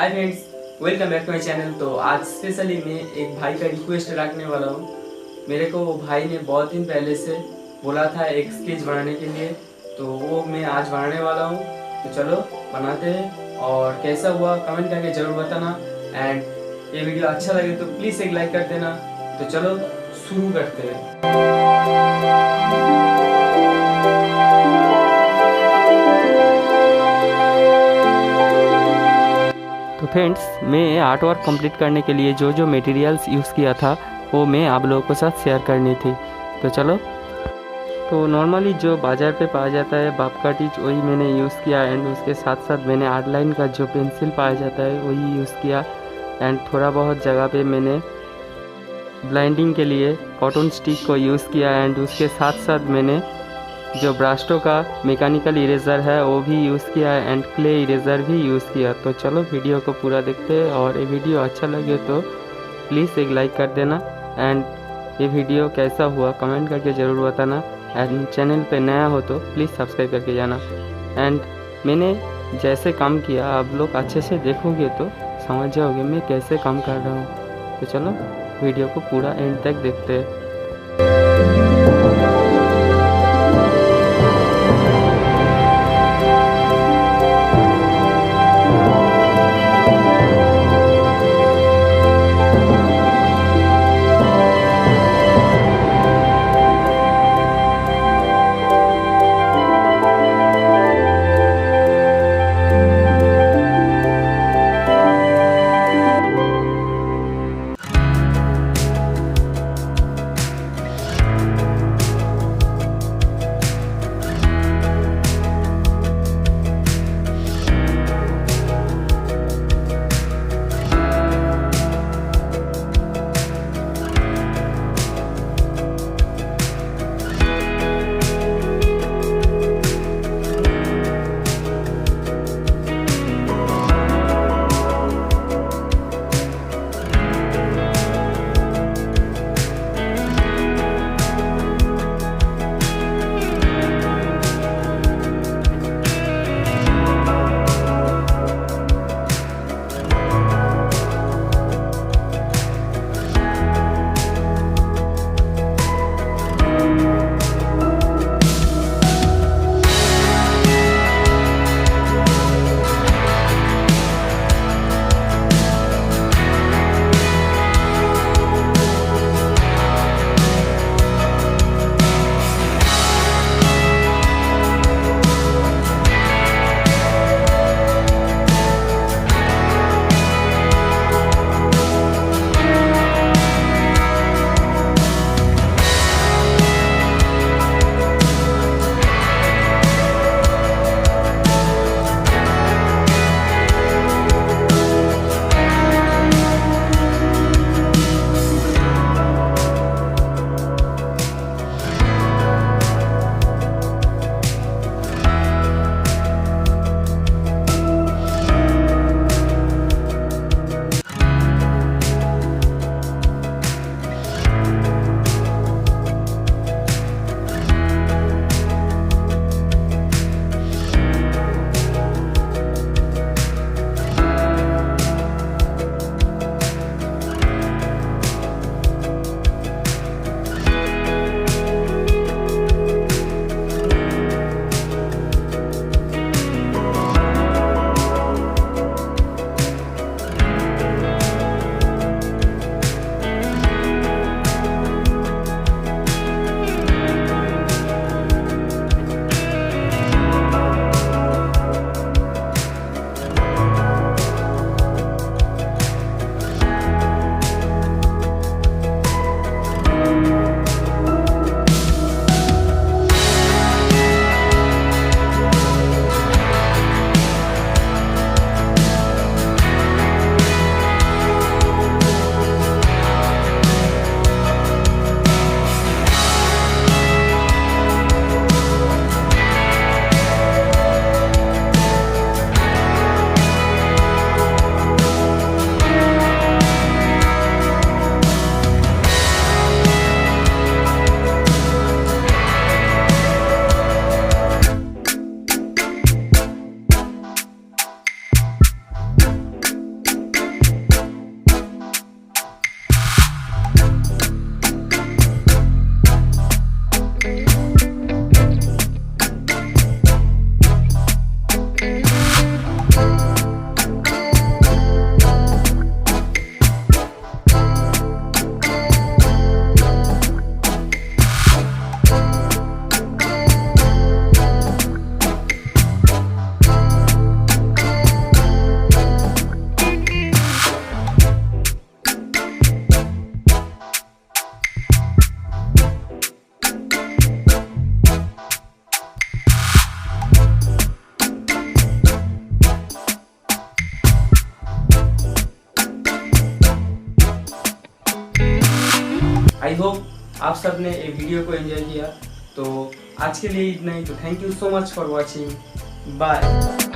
Hi friends, welcome back to my channel. तो आज specially मैं एक भाई का रिक्वेस्ट रखने वाला हूँ। मेरे को वो भाई ने बहुत दिन पहले से बोला था एक स्केच बनाने के लिए, तो वो मैं आज बनाने वाला हूँ। तो चलो बनाते हैं, और कैसा हुआ कमेंट करके ज़रूर बताना। एंड ये वीडियो अच्छा लगे तो प्लीज़ एक लाइक कर देना। तो चलो शुरू करते हैं। तो फ्रेंड्स, मैं आर्ट वर्क कंप्लीट करने के लिए जो जो मटेरियल्स यूज़ किया था वो मैं आप लोगों के साथ शेयर करनी थी। तो चलो, तो नॉर्मली जो बाज़ार पे पाया जाता है बाप का टीच, वही मैंने यूज़ किया। एंड उसके साथ साथ मैंने आर्ट लाइन का जो पेंसिल पाया जाता है वही यूज़ किया। एंड थोड़ा बहुत जगह पे मैंने ब्लाइंडिंग के लिए कॉटन स्टिक को यूज़ किया। एंड उसके साथ साथ मैंने जो ब्रास्टो का मैकेनिकल इरेज़र है वो भी यूज़ किया है, एंड क्ले इरेज़र भी यूज़ किया। तो चलो वीडियो को पूरा देखते हैं, और ये वीडियो अच्छा लगे तो प्लीज़ एक लाइक कर देना। एंड ये वीडियो कैसा हुआ कमेंट करके ज़रूर बताना। एंड चैनल पे नया हो तो प्लीज़ सब्सक्राइब करके जाना। एंड मैंने जैसे काम किया आप लोग अच्छे से देखोगे तो समझ जाओगे मैं कैसे काम कर रहा हूँ। तो चलो वीडियो को पूरा एंड तक देखते हैं। आई होप आप सब ने ये वीडियो को एंजॉय किया। तो आज के लिए इतना ही। तो thank you so much for watching. Bye.